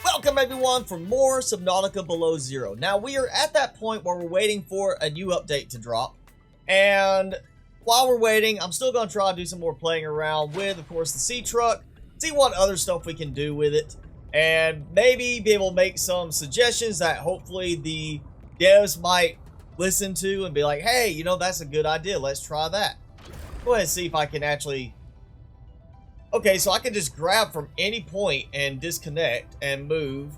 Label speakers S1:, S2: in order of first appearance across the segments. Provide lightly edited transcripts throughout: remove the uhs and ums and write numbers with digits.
S1: Welcome everyone for more Subnautica Below Zero. Now we are at that point where we're waiting for a new update to drop. And while we're waiting, I'm still going to try to do some more playing around with, of course, the sea truck. See what other stuff we can do with it. And maybe be able to make some suggestions that hopefully the devs might listen to and be like, hey, you know, that's a good idea. Let's try that. Go ahead and see if I can actually... Okay, so I can just grab from any point and disconnect and move.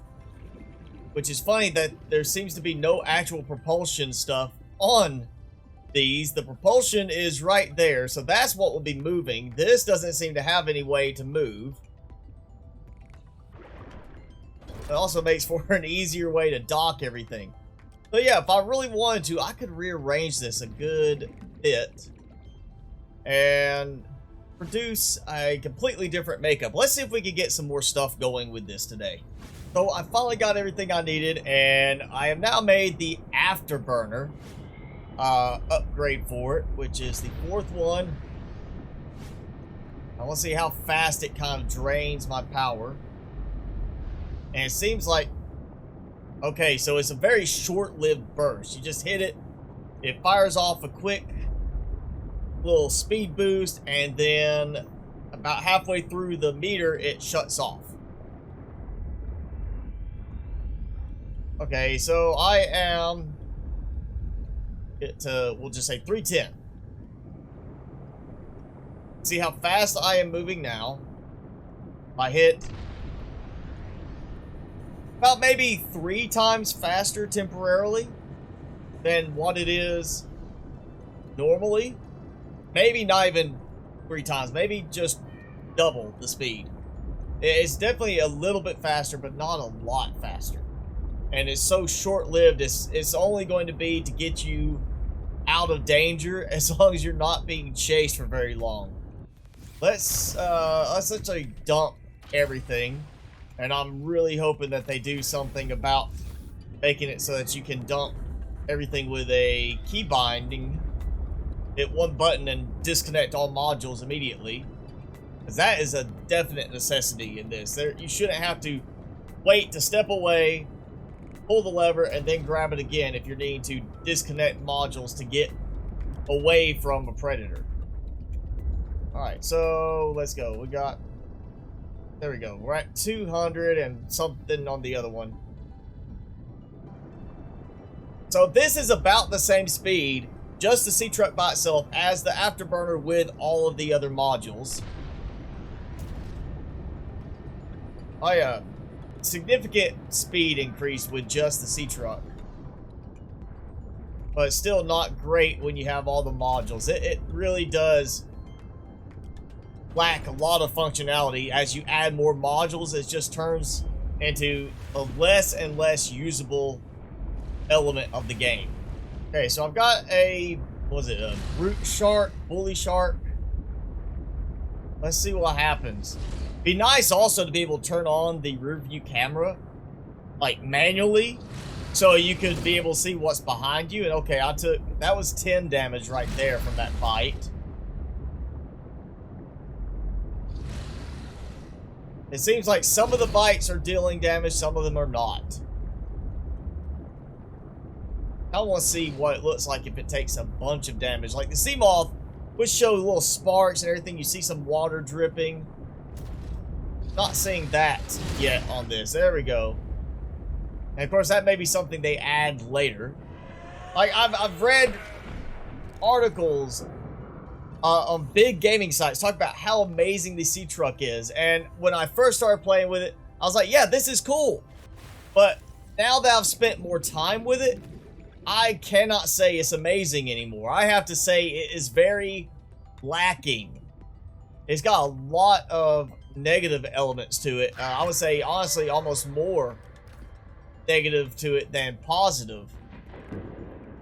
S1: Which is funny that there seems to be no actual propulsion stuff on these. The propulsion is right there, so that's what will be moving. This doesn't seem to have any way to move. It also makes for an easier way to dock everything. So yeah, if I really wanted to, I could rearrange this a good bit. And produce a completely different makeup. Let's see if we can get some more stuff going with this today. So I finally got everything I needed, and I have now made the afterburner upgrade for it, which is the fourth one. I want to see how fast it kind of drains my power. And it seems like, okay, so it's a very short-lived burst. You just hit it, it fires off a quick little speed boost, and then about halfway through the meter it shuts off. Okay, so I am we'll just say 310. See how fast I am moving now. I hit about maybe 3 times faster temporarily than what it is normally. Maybe not even 3 times, maybe just double the speed. It's definitely a little bit faster, but not a lot faster. And it's so short-lived, it's only going to be to get you out of danger as long as you're not being chased for very long. Let's essentially dump everything. And I'm really hoping that they do something about making it so that you can dump everything with a key binding. Hit one button and disconnect all modules immediately. Because that is a definite necessity in this. You shouldn't have to wait to step away, pull the lever, and then grab it again if you're needing to disconnect modules to get away from a predator. Alright, so let's go. We got... There we go. We're at 200 and something on the other one. So this is about the same speed, just the sea truck by itself, as the afterburner with all of the other modules. Oh yeah, significant speed increase with just the sea truck. But still not great when you have all the modules. It really does lack a lot of functionality. As you add more modules, it just turns into a less and less usable element of the game. Okay, so I've got a, what was it, a brute shark, bully shark. Let's see what happens. Be nice also to be able to turn on the rear view camera, like manually, so you could be able to see what's behind you. And okay, that was 10 damage right there from that bite. It seems like some of the bites are dealing damage, some of them are not. I want to see what it looks like if it takes a bunch of damage. Like the sea moth, which show little sparks and everything. You see some water dripping. Not seeing that yet on this. There we go. And of course, that may be something they add later. Like I've read articles on big gaming sites talk about how amazing the sea truck is. And when I first started playing with it, I was like, yeah, this is cool. But now that I've spent more time with it, I cannot say it's amazing anymore. I have to say it is very lacking. It's got a lot of negative elements to it. I would say, honestly, almost more negative to it than positive.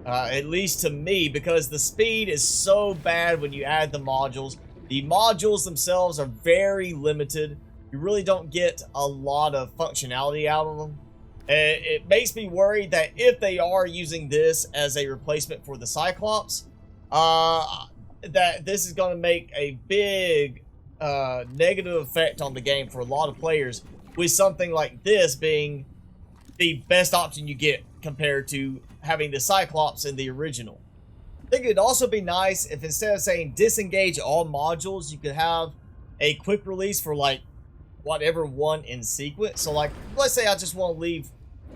S1: At least to me, because the speed is so bad when you add the modules. The modules themselves are very limited. You really don't get a lot of functionality out of them. It makes me worried that if they are using this as a replacement for the Cyclops, that this is going to make a big negative effect on the game for a lot of players with something like this being the best option you get compared to having the Cyclops in the original. I think it'd also be nice if instead of saying disengage all modules, you could have a quick release for like whatever one in sequence. So like, let's say I just want to leave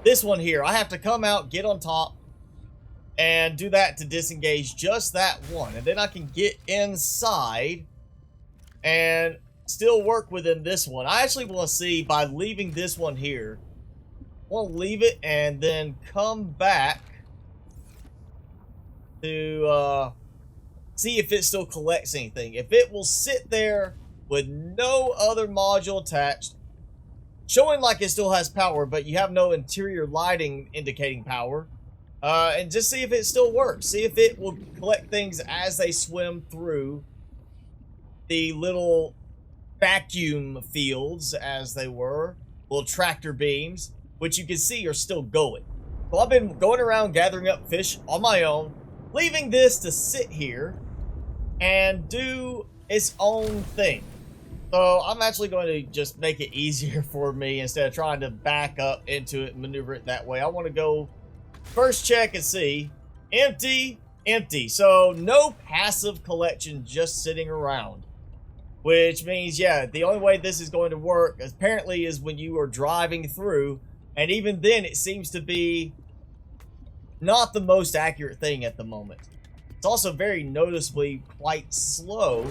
S1: this one here. I have to come out, get on top, and do that to disengage just that one. And then I can get inside and still work within this one. I actually want to see, by leaving this one here, I want to leave it and then come back to see if it still collects anything. If it will sit there with no other module attached, showing like it still has power, but you have no interior lighting indicating power, and just see if it still works. See if it will collect things as they swim through the little vacuum fields, as they were, little tractor beams, which you can see are still going. So I've been going around gathering up fish on my own, leaving this to sit here and do its own thing. So I'm actually going to just make it easier for me instead of trying to back up into it and maneuver it that way. I want to go first check and see. Empty, empty. So no passive collection just sitting around. Which means, yeah, the only way this is going to work apparently is when you are driving through. And even then, it seems to be not the most accurate thing at the moment. It's also very noticeably quite slow.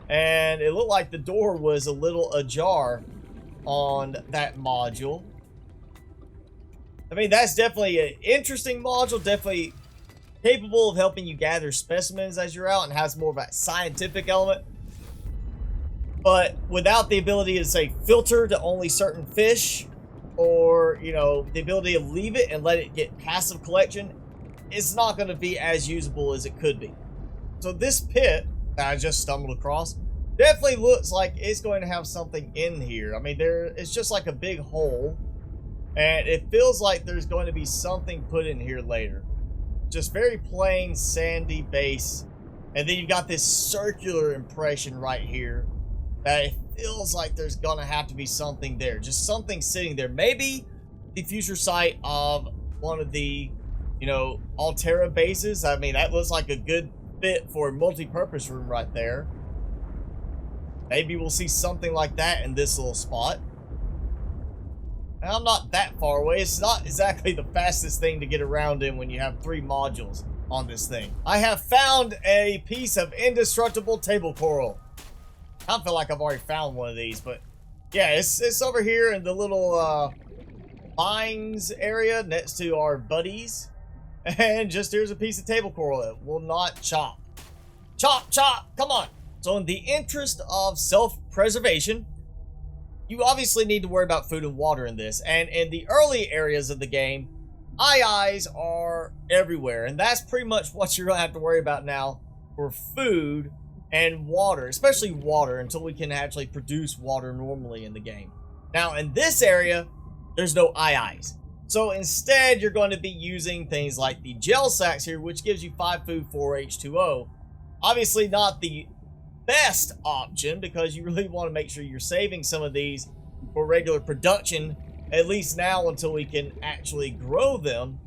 S1: And it looked like the door was a little ajar on that module. I mean, that's definitely an interesting module. Definitely capable of helping you gather specimens as you're out and has more of a scientific element. But without the ability to, say, filter to only certain fish, or, you know, the ability to leave it and let it get passive collection, it's not going to be as usable as it could be. So this pit that I just stumbled across definitely looks like it's going to have something in here. I mean, it's just like a big hole, and it feels like there's going to be something put in here later. Just very plain sandy base, and then you've got this circular impression right here that it feels like there's gonna have to be something there. Just something sitting there. Maybe the future site of one of the, you know, Altera bases. I mean, that looks like a good fit for a multi-purpose room right there. Maybe we'll see something like that in this little spot. And I'm not that far away. It's not exactly the fastest thing to get around in when you have 3 modules on this thing. I have found a piece of indestructible table coral. I don't feel like I've already found one of these, but yeah, it's over here in the little vines area next to our buddies. And just here's a piece of table coral that will not chop. Chop, chop, come on. So in the interest of self-preservation, you obviously need to worry about food and water in this. And in the early areas of the game, eyes are everywhere. And that's pretty much what you're going to have to worry about now for food and water, especially water, until we can actually produce water normally in the game. Now, in this area, there's no eyes. So instead, you're going to be using things like the gel sacks here, which gives you 5 food, 4 H2O. Obviously not the best option, because you really want to make sure you're saving some of these for regular production, at least now until we can actually grow them.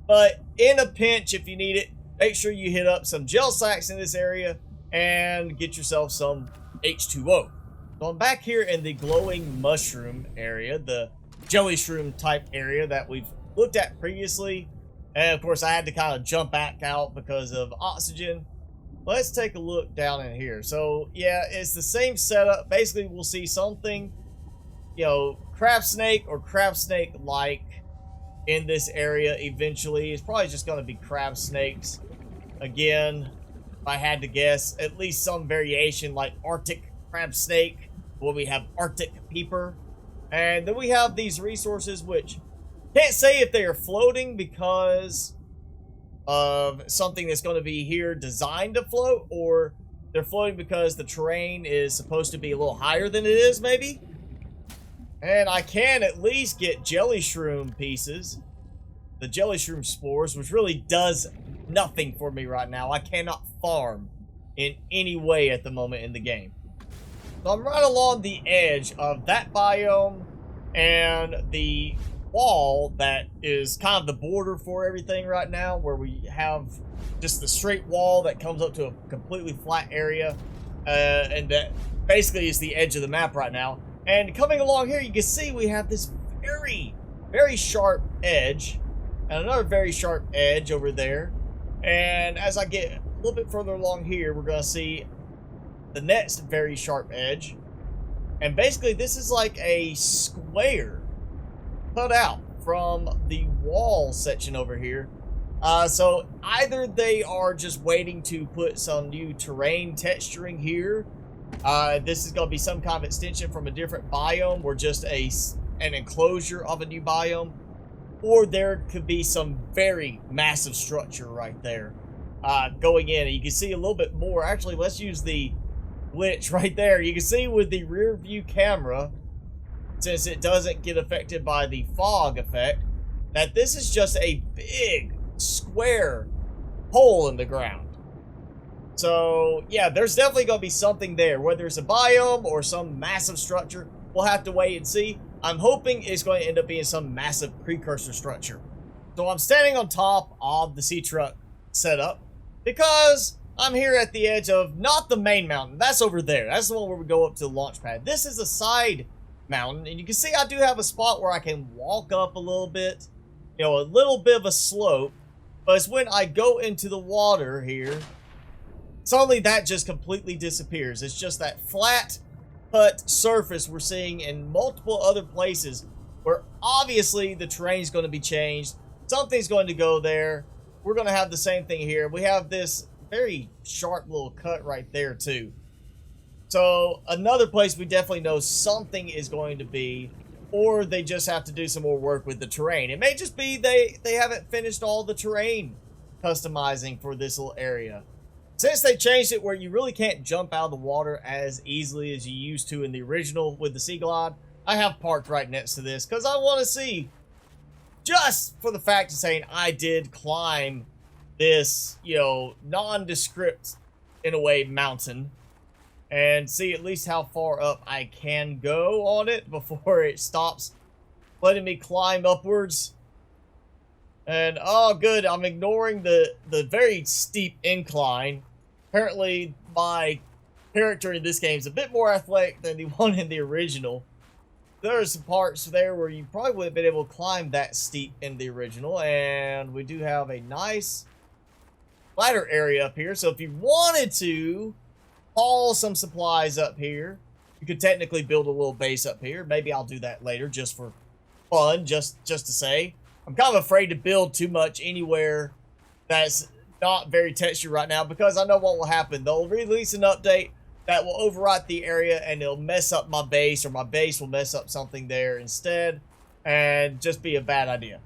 S1: But in a pinch, if you need it, make sure you hit up some gel sacks in this area and get yourself some H2O. So I'm back here in the glowing mushroom area, the jelly shroom type area that we've looked at previously. And of course I had to kind of jump back out because of oxygen. Let's take a look down in here. So yeah, it's the same setup. Basically we'll see something, you know, crab snake or crab snake like in this area eventually. It's probably just going to be crab snakes again. If I had to guess, at least some variation like Arctic crab snake, where we have Arctic peeper. And then we have these resources, which can't say if they are floating because of something that's going to be here designed to float, or they're floating because the terrain is supposed to be a little higher than it is, maybe. And I can at least get jelly shroom pieces, the jelly shroom spores, which really does nothing for me right now. I cannot farm in any way at the moment in the game. So I'm right along the edge of that biome And the wall that is kind of the border for everything right now, where we have just the straight wall that comes up to a completely flat area, and that basically is the edge of the map right now. And coming along here, you can see we have this very, very sharp edge, and another very sharp edge over there. And as I get a little bit further along here, we're going to see the next very sharp edge. And basically, this is like a square cut out from the wall section over here. So either they are just waiting to put some new terrain texturing here. This is going to be some kind of extension from a different biome, or just an enclosure of a new biome. Or there could be some very massive structure right there going in. And you can see a little bit more. Actually, let's use the glitch right there. You can see with the rear view camera, since it doesn't get affected by the fog effect, that this is just a big square hole in the ground. So yeah, there's definitely going to be something there. Whether it's a biome or some massive structure, we'll have to wait and see. I'm hoping it's going to end up being some massive precursor structure. So I'm standing on top of the sea truck setup because I'm here at the edge of not the main mountain. That's over there. That's the one where we go up to the launch pad. This is a side mountain, and you can see I do have a spot where I can walk up a little bit. You know, a little bit of a slope. But it's when I go into the water here, suddenly that just completely disappears. It's just that flat cut surface we're seeing in multiple other places where obviously the terrain's going to be changed. Something's going to go there. We're going to have the same thing here. We have this very sharp little cut right there too. So another place we definitely know something is going to be, or they just have to do some more work with the terrain. It may just be they haven't finished all the terrain customizing for this little area. Since they changed it where you really can't jump out of the water as easily as you used to in the original with the Sea Glide, I have parked right next to this because I want to see, just for the fact of saying I did climb this, you know, nondescript, in a way, mountain, and see at least how far up I can go on it before it stops letting me climb upwards. And oh good, I'm ignoring the very steep incline. Apparently my character in this game is a bit more athletic than the one in the original. There are some parts there where you probably wouldn't have been able to climb that steep in the original. And we do have a nice ladder area up here. So if you wanted to haul some supplies up here, you could technically build a little base up here. Maybe I'll do that later just for fun, just to say. I'm kind of afraid to build too much anywhere that's not very textured right now because I know what will happen. They'll release an update that will overwrite the area and it'll mess up my base, or my base will mess up something there instead and just be a bad idea.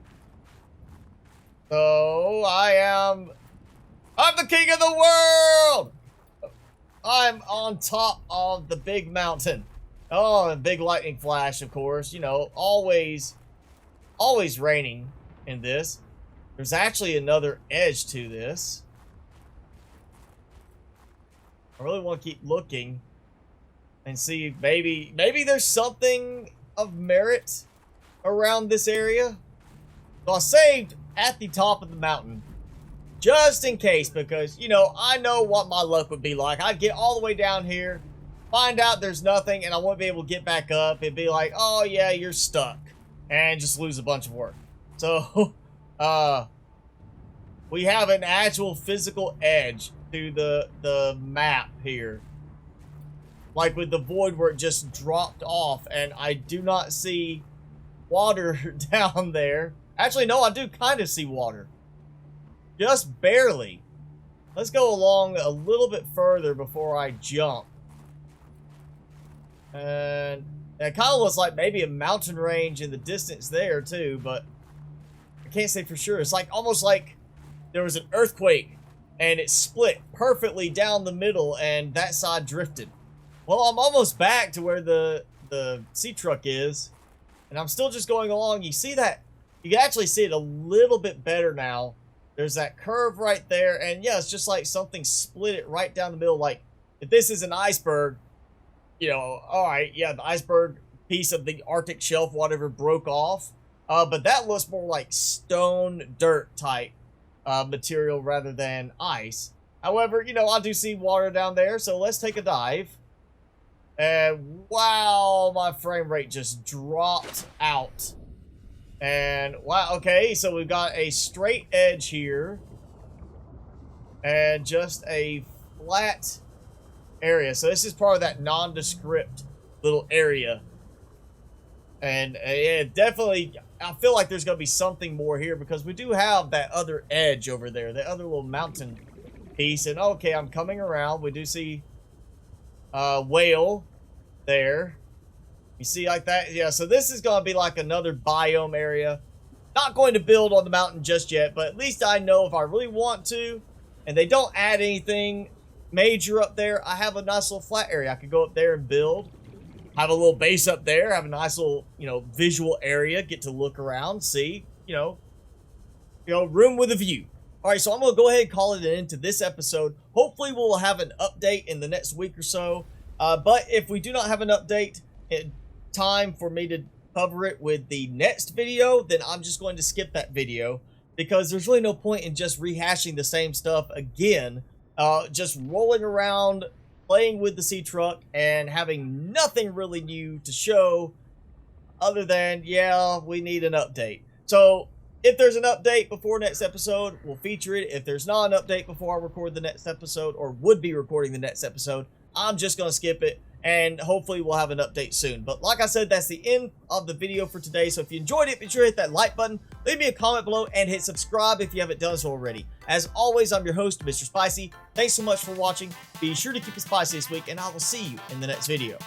S1: So I'm the king of the world! I'm on top of the big mountain. Oh, a big lightning flash, of course. You know, always raining in this. There's actually another edge to this. I really want to keep looking and see maybe there's something of merit around this area. So I saved at the top of the mountain just in case, because, you know, I know what my luck would be like. I'd get all the way down here, find out there's nothing, and I won't be able to get back up. It'd be like, oh yeah, you're stuck, and just lose a bunch of work. So, we have an actual physical edge to the map here. Like with the void where it just dropped off, and I do not see water down there. Actually, no, I do kind of see water. Just barely. Let's go along a little bit further before I jump. And it kind of looks like maybe a mountain range in the distance there too, but I can't say for sure. It's like almost like there was an earthquake and it split perfectly down the middle and that side drifted. Well, I'm almost back to where the sea truck is, and I'm still just going along. You see that? You can actually see it a little bit better now. There's that curve right there, and yeah, it's just like something split it right down the middle. Like, if this is an iceberg, you know, all right, yeah, the iceberg piece of the Arctic shelf, whatever, broke off. But that looks more like stone dirt type material rather than ice. However, you know, I do see water down there, so let's take a dive. And wow, my frame rate just dropped out. And wow, okay, so we've got a straight edge here. And just a flat area. So this is part of that nondescript little area. And yeah, definitely, I feel like there's going to be something more here because we do have that other edge over there, that other little mountain piece. And okay, I'm coming around. We do see whale there. You see like that? Yeah, so this is going to be like another biome area. Not going to build on the mountain just yet, but at least I know if I really want to, and they don't add anything major up there, I have a nice little flat area. I could go up there and build. Have a little base up there. Have a nice little, you know, visual area. Get to look around, see, you know, room with a view. All right, so I'm going to go ahead and call it an end to this episode. Hopefully, we'll have an update in the next week or so. But if we do not have an update in time for me to cover it with the next video, then I'm just going to skip that video because there's really no point in just rehashing the same stuff again. Just rolling around, playing with the sea truck, and having nothing really new to show other than, yeah, we need an update. So if there's an update before next episode, we'll feature it. If there's not an update before I record the next episode, or would be recording the next episode, I'm just going to skip it, and hopefully we'll have an update soon. But like I said, that's the end of the video for today. So if you enjoyed it, be sure to hit that like button, leave me a comment below, and hit subscribe if you haven't done so already. As always, I'm your host, Mr. Spicy. Thanks so much for watching. Be sure to keep it spicy this week, and I will see you in the next video.